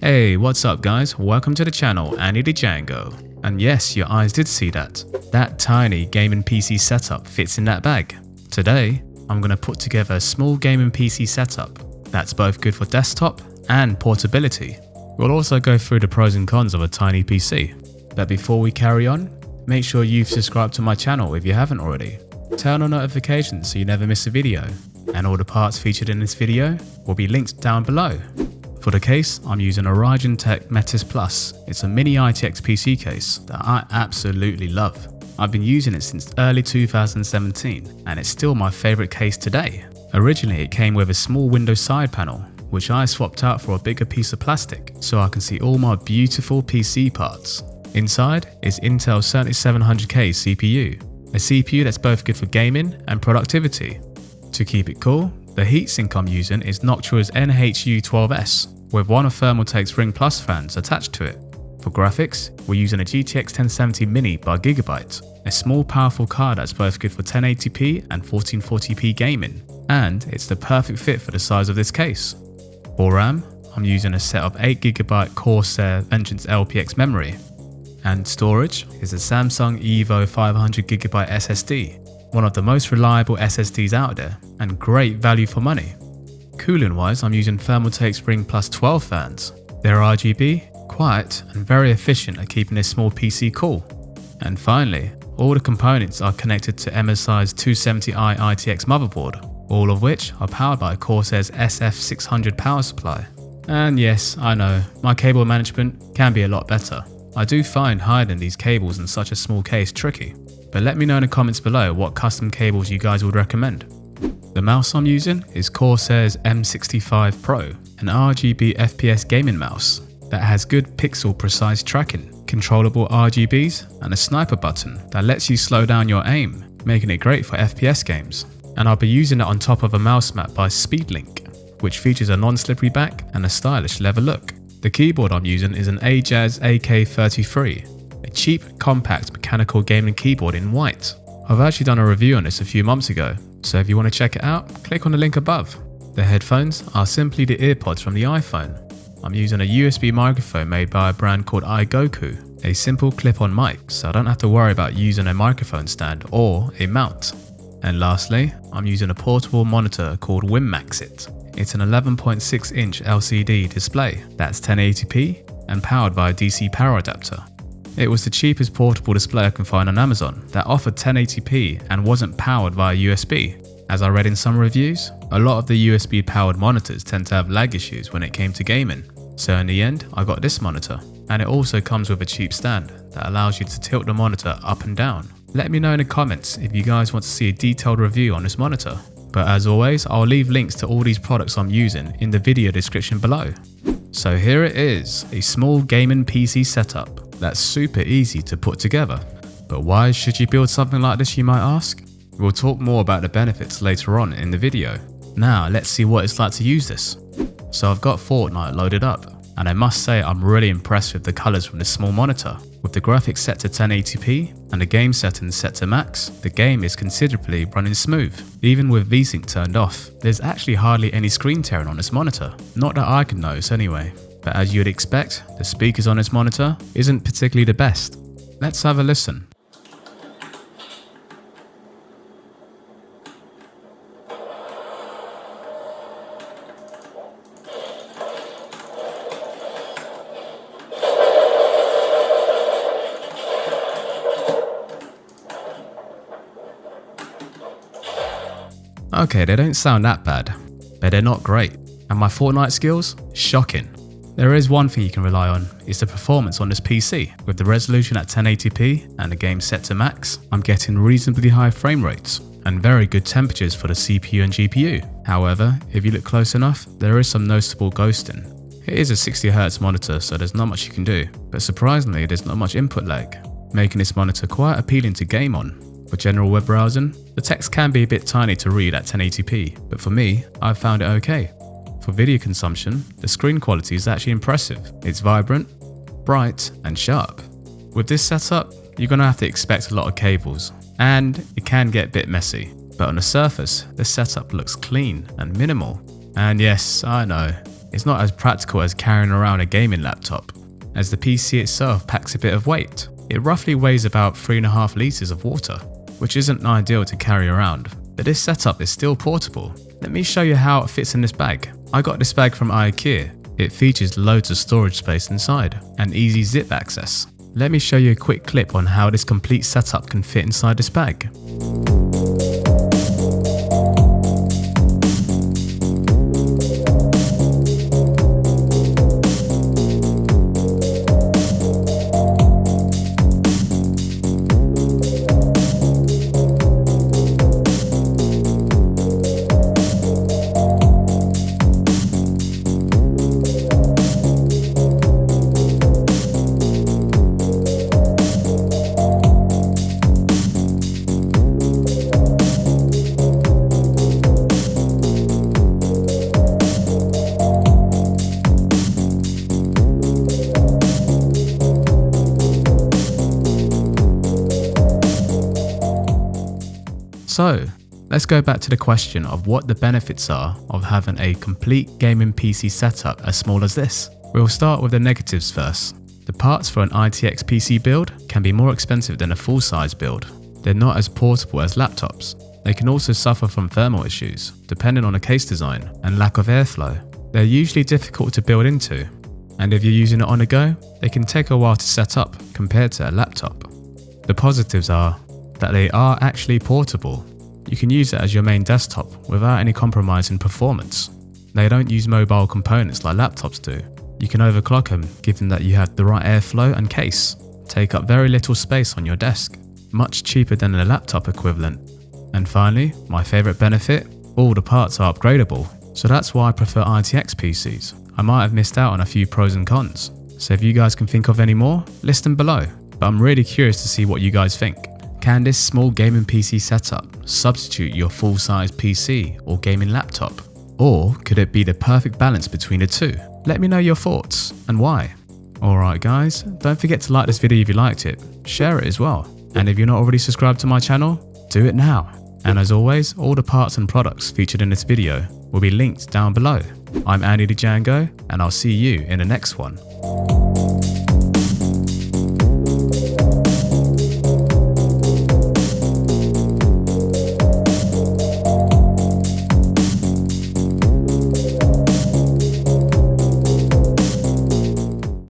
Hey, what's up guys? Welcome to the channel, Andy the Django. And yes, your eyes did see that. That tiny gaming PC setup fits in that bag. Today, I'm going to put together a small gaming PC setup that's both good for desktop and portability. We'll also go through the pros and cons of a tiny PC. But before we carry on, make sure you've subscribed to my channel if you haven't already. Turn on notifications so you never miss a video. And all the parts featured in this video will be linked down below. For the case, I'm using a Ryzen Tech Metis Plus. It's a mini ITX PC case that I absolutely love. I've been using it since early 2017 and it's still my favourite case today. Originally it came with a small Windows side panel, which I swapped out for a bigger piece of plastic so I can see all my beautiful PC parts. Inside is Intel 7700K CPU, a CPU that's both good for gaming and productivity. To keep it cool, the heatsink I'm using is Noctua's NHU12S with one of Thermaltake's Ring Plus fans attached to it. For graphics, we're using a GTX 1070 Mini by Gigabyte, a small powerful card that's both good for 1080p and 1440p gaming, and it's the perfect fit for the size of this case. For RAM, I'm using a set of 8GB Corsair Vengeance LPX memory, and storage is a Samsung Evo 500GB SSD, one of the most reliable SSDs out there and great value for money. Cooling wise, I'm using Thermaltake's Ring Plus 12 fans. They're RGB, quiet and very efficient at keeping this small PC cool. And finally, all the components are connected to MSI's 270i ITX motherboard, all of which are powered by Corsair's SF600 power supply. And yes, I know, my cable management can be a lot better. I do find hiding these cables in such a small case tricky, but let me know in the comments below what custom cables you guys would recommend. The mouse I'm using is Corsair's M65 Pro, an RGB FPS gaming mouse that has good pixel precise tracking, controllable RGBs and a sniper button that lets you slow down your aim, making it great for FPS games. And I'll be using it on top of a mouse mat by Speedlink, which features a non-slippery back and a stylish leather look. The keyboard I'm using is an Ajaz AK33, a cheap, compact mechanical gaming keyboard in white. I've actually done a review on this a few months ago, so if you want to check it out, click on the link above. The headphones are simply the earpods from the iPhone. I'm using a USB microphone made by a brand called iGoku, a simple clip-on mic, so I don't have to worry about using a microphone stand or a mount. And lastly, I'm using a portable monitor called Wimaxit. It's an 11.6-inch LCD display that's 1080p and powered by a DC power adapter. It was the cheapest portable display I can find on Amazon that offered 1080p and wasn't powered via USB. As I read in some reviews, a lot of the USB powered monitors tend to have lag issues when it came to gaming. So in the end, I got this monitor, and it also comes with a cheap stand that allows you to tilt the monitor up and down. Let me know in the comments if you guys want to see a detailed review on this monitor. But as always, I'll leave links to all these products I'm using in the video description below. So here it is, a small gaming PC setup that's super easy to put together. But why should you build something like this, you might ask? We'll talk more about the benefits later on in the video. Now let's see what it's like to use this. So I've got Fortnite loaded up, and I must say I'm really impressed with the colours from this small monitor. With the graphics set to 1080p and the game settings set to max, the game is considerably running smooth. Even with VSync turned off, there's actually hardly any screen tearing on this monitor. Not that I can notice anyway. But as you'd expect, the speakers on this monitor isn't particularly the best. Let's have a listen. Okay, they don't sound that bad, but they're not great. And my Fortnite skills? Shocking. There is one thing you can rely on, is the performance on this PC. With the resolution at 1080p and the game set to max, I'm getting reasonably high frame rates and very good temperatures for the CPU and GPU. However, if you look close enough, there is some noticeable ghosting. It is a 60Hz monitor, so there's not much you can do, but surprisingly there's not much input lag, making this monitor quite appealing to game on. For general web browsing, the text can be a bit tiny to read at 1080p, but for me, I've found it okay. For video consumption, the screen quality is actually impressive. It's vibrant, bright and sharp. With this setup, you're going to have to expect a lot of cables, and it can get a bit messy. But on the surface, the setup looks clean and minimal. And yes, I know, it's not as practical as carrying around a gaming laptop, as the PC itself packs a bit of weight. It roughly weighs about 3.5 litres of water, which isn't ideal to carry around, but this setup is still portable. Let me show you how it fits in this bag. I got this bag from IKEA. It features loads of storage space inside and easy zip access. Let me show you a quick clip on how this complete setup can fit inside this bag. So, let's go back to the question of what the benefits are of having a complete gaming PC setup as small as this. We'll start with the negatives first. The parts for an ITX PC build can be more expensive than a full-size build. They're not as portable as laptops. They can also suffer from thermal issues, depending on the case design and lack of airflow. They're usually difficult to build into, and if you're using it on the go, they can take a while to set up compared to a laptop. The positives are that they are actually portable. You can use it as your main desktop without any compromise in performance. They don't use mobile components like laptops do. You can overclock them given that you have the right airflow and case. Take up very little space on your desk, much cheaper than a laptop equivalent. And finally, my favourite benefit, all the parts are upgradable. So that's why I prefer ITX PCs. I might have missed out on a few pros and cons. So if you guys can think of any more, list them below. But I'm really curious to see what you guys think. Can this small gaming PC setup substitute your full-size PC or gaming laptop? Or could it be the perfect balance between the two? Let me know your thoughts and why. Alright guys, don't forget to like this video if you liked it, share it as well. And if you're not already subscribed to my channel, do it now. And as always, all the parts and products featured in this video will be linked down below. I'm Andy the Django, and I'll see you in the next one.